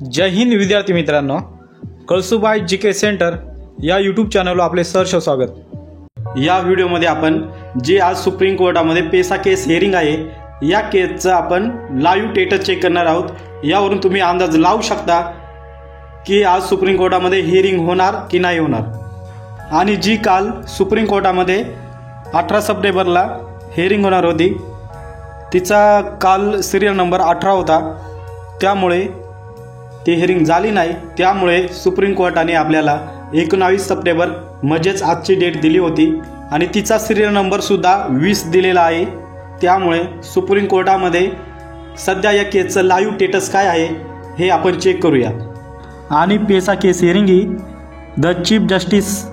जय हिंद विद्यार्थी मित्रांनो, Kalsubai GK centre या यूट्यूब चॅनलवर आपले सहर्ष स्वागत। या व्हिडिओमध्ये आपण जे आज सुप्रीम कोर्टामध्ये पेसा केस हिअरिंग आहे या केसचं आपण लाईव्ह स्टेटस चेक करणार आहोत। यावरून तुम्ही अंदाज लावू शकता की आज सुप्रीम कोर्टामध्ये हिअरिंग होणार की नाही होणार। आणि जी काल सुप्रीम कोर्टामध्ये 18 सप्टेंबरला हिअरिंग होणार होती तिचा काल सिरियल नंबर 18 होता, त्यामुळे ती हिअरिंग झाली नाही। त्यामुळे सुप्रीम कोर्टाने आपल्याला 19 सप्टेंबर म्हणजेच आजची डेट दिली होती आणि तिचा सिरियल नंबरसुद्धा 20 दिलेला आहे। त्यामुळे सुप्रीम कोर्टामध्ये सध्या या केसचं लाईव्ह स्टेटस काय आहे हे आपण चेक करूया। आणि PESA case hearing he the chief justice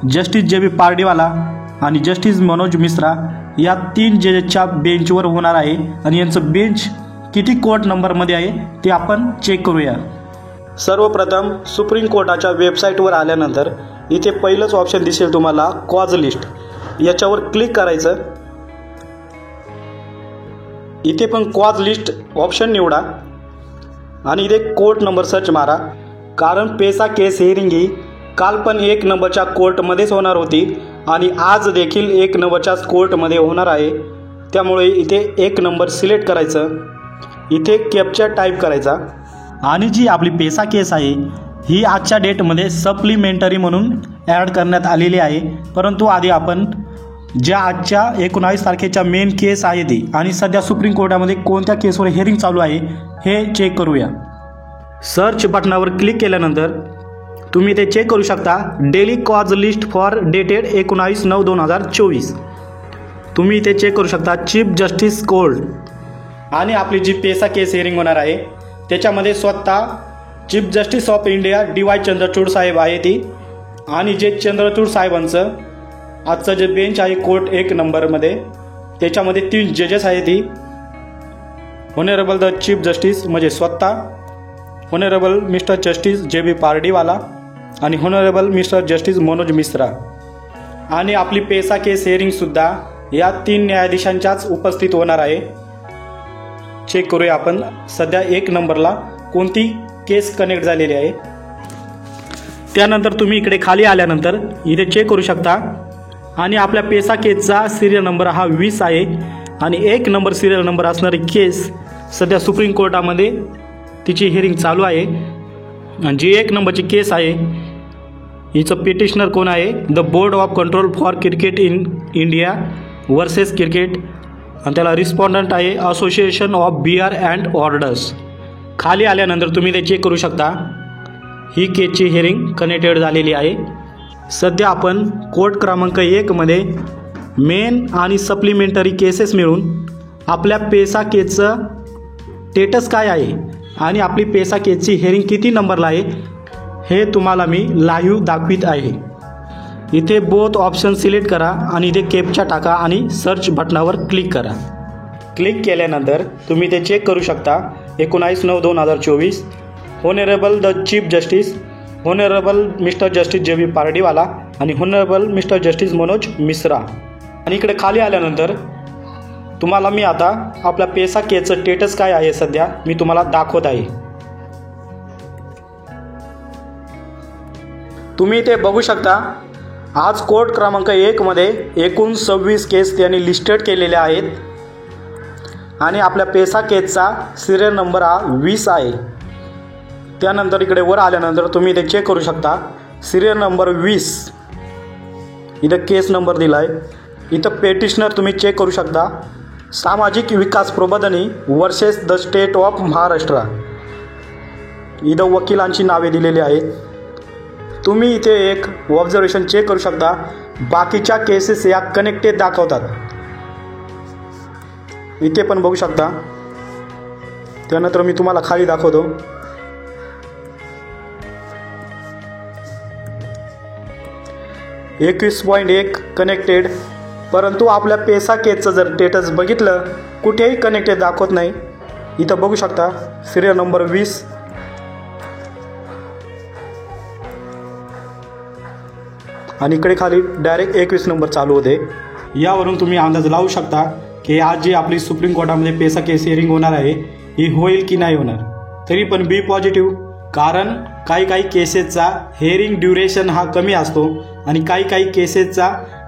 J B. Pardiwala आणि जस्टिस मनोज मिश्रा या 3 जजेसच्या बेंचवर होणार आहे। आणि यांचं बेंच किती कोर्ट नंबरमध्ये आहे ते आपण चेक करूया। सर्वप्रथम सुप्रीम कोर्टाच्या वेबसाईटवर आल्यानंतर इथे पहिलंच ऑप्शन दिसेल तुम्हाला कॉज लिस्ट, याच्यावर क्लिक करायचं। इथे पण कॉज लिस्ट ऑप्शन निवडा आणि इथे कोर्ट नंबर सर्च मारा, कारण पेसा केस हिअरिंग ही काल पण 1 नंबरच्या कोर्टमध्येच होणार होती आणि आज देखील 1 नंबरच्याच कोर्टमध्ये होणार आहे। त्यामुळे इथे 1 नंबर सिलेक्ट करायचं, इथे कॅप्चा टाईप करायचा आणि जी आपली पेसा केस आहे ही आजच्या डेटमध्ये सप्लिमेंटरी म्हणून ॲड करण्यात आलेली आहे। परंतु आधी आपण ज्या आजच्या 19 तारखेच्या मेन केस आहे ती आणि सध्या सुप्रीम कोर्टामध्ये कोणत्या केसवर हिअरिंग चालू आहे हे चेक करूया। सर्च बटनावर क्लिक केल्यानंतर तुम्ही ते चेक करू शकता, daily cause list for dated 19/9/2024 तुम्ही इथे चेक करू शकता चीफ जस्टिस कोर्ट। आणि आपली जी पेसा केस हिअरिंग होणार आहे त्याच्यामध्ये स्वतः chief justice of India D Y. Chandrachud साहेब आहे ती, आणि जे चंद्रचूड साहेबांचं आजचं जे बेंच आहे कोर्ट 1 नंबरमध्ये त्याच्यामध्ये 3 जजेस आहे ती ऑनरेबल द चीफ जस्टिस म्हणजे स्वतः honourable mister justice J B. Pardiwala आणि honourable mister justice Manoj Mishra. आणि आपली पेसा केस हिअरिंगसुद्धा या 3 न्यायाधीशांच्याच उपस्थित होणार आहे। चेक करूया आपण सध्या 1 नंबरला कोणती केस कनेक्ट झालेली आहे। त्यानंतर तुम्ही इकडे खाली आल्यानंतर इथे चेक करू शकता आणि आपल्या पेसा केसचा सिरियल नंबर हा 20 आहे आणि 1 नंबर सिरियल नंबर असणारी केस सध्या सुप्रीम कोर्टामध्ये तिची हिअरिंग चालू आहे। आणि जी 1 नंबरची केस आहे हिचं पिटिशनर कोण आहे, the board of control for cricket in India versus cricket, आणि त्याला रिस्पॉन्डंट आहे association of beer and orders. खाली आल्यानंतर तुम्ही ते चेक करू शकता ही केसची हिअरिंग कनेक्टेड झालेली आहे। सध्या आपण कोर्ट क्रमांक 1 मध्ये मेन आणि सप्लिमेंटरी केसेस मिळून आपल्या पेसा केसचं स्टेटस काय आहे आणि आपली पेसा केसची हिअरिंग किती नंबरला आहे हे तुम्हाला मी लाईव्ह दाखवित आहे। इथे बोथ ऑप्शन सिलेक्ट करा आणि इथे कॅप्चा टाका आणि सर्च बटनावर क्लिक करा। क्लिक केल्यानंतर तुम्ही ते चेक करू शकता 19/9/2024 honourable the chief justice honourable mister justice J B. Pardiwala आणि honourable mister justice Manoj Mishra. आणि इकडे खाली आल्यानंतर तुम्हाला मी आता आपल्या पेसा केसचं स्टेटस काय आहे सध्या मी तुम्हाला दाखवत आहे। तुम्ही ते बघू शकता आज कोर्ट क्रमांक 1 मध्ये एकूण 26 केस त्यांनी लिस्टेड केलेल्या आहेत आणि आपल्या पेसा केसचा सिरियल नंबर हा 20 आहे। त्यानंतर इकडे वर आल्यानंतर तुम्ही ते चेक करू शकता सिरियल नंबर 20 इथं केस नंबर दिला आहे। इथं पेटिशनर तुम्ही चेक करू शकता सामाजिक Vikas Prabodhini versus the state of Maharashtra, इथं वकिलांची नावे दिलेली आहेत। तुम्ही इथे एक ऑब्झर्वेशन चेक करू शकता, बाकीच्या केसेस या कनेक्टेड दाखवतात, इथे पण बघू शकता। त्यानंतर मी तुम्हाला खाली दाखवतो, .1 कनेक्टेड, परंतु आपल्या पेसा केसचं जर स्टेटस बघितलं कुठेही कनेक्टेड दाखवत नाही। इथं बघू शकता सिरियल नंबर 20 आणि इकडे खाली डायरेक्ट 21 नंबर चालू होते। यावरून तुम्ही अंदाज लावू शकता की आज जी आपली सुप्रीम कोर्टामध्ये पेसा केस हिअरिंग होणार आहे ही होईल की नाही होणार। तरी पण बी पॉझिटिव्ह, कारण काही केसेसचा हेअरिंग ड्युरेशन हा कमी असतो आणि काही केसेसचा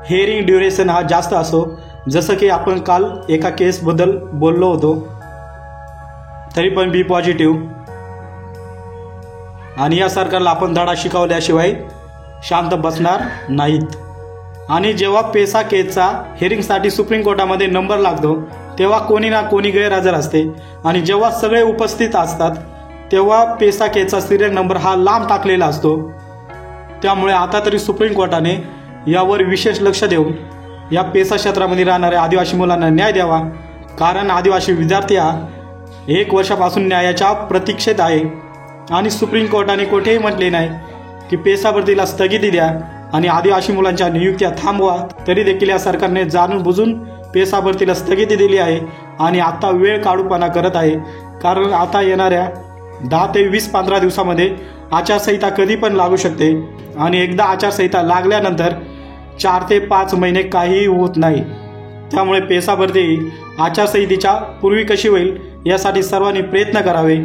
हेअरिंग ड्युरेशन हा जास्त असतो, जसं की आपण काल एका केसबद्दल बोललो होतो. तरी पण बी पॉझिटिव्ह. आणि या सरकारला आपण धडा शिकवल्याशिवाय शांत बसणार नाहीत. आणि जेव्हा पेसा केसचा हेअरिंगसाठी सुप्रीम कोर्टामध्ये नंबर लागतो तेव्हा कोणी ना कोणी गैरहजर असते आणि जेव्हा सगळे उपस्थित असतात तेव्हा पेसा केसचा सिरियल नंबर हा लांब टाकलेला असतो. त्यामुळे आता तरी सुप्रीम कोर्टाने यावर विशेष लक्ष देऊन या पेसा क्षेत्रामध्ये राहणाऱ्या आदिवासी मुलांना न्याय द्यावा, कारण आदिवासी विद्यार्थी हा 1 वर्षापासून न्यायाच्या प्रतीक्षेत आहे. आणि सुप्रीम कोर्टाने कुठेही म्हटले नाही की पेसा भरतीला स्थगिती द्या आणि आदिवासी मुलांच्या नियुक्त्या थांबवा. तरी देखील या सरकारने जाणून बुजून पेसा भरतीला स्थगिती दिली आहे आणि आता वेळ काढूपणा करत आहे. कारण आता येणाऱ्या 10 ते 20-15 दिवसामध्ये आचारसंहिता कधी पण लागू शकते आणि एकदा आचारसंहिता लागल्यानंतर 4 ते 5 महिने काहीही होत नाही. त्यामुळे पेसा भरती आचारसंहितेच्या पूर्वी कशी होईल यासाठी सर्वांनी प्रयत्न करावे.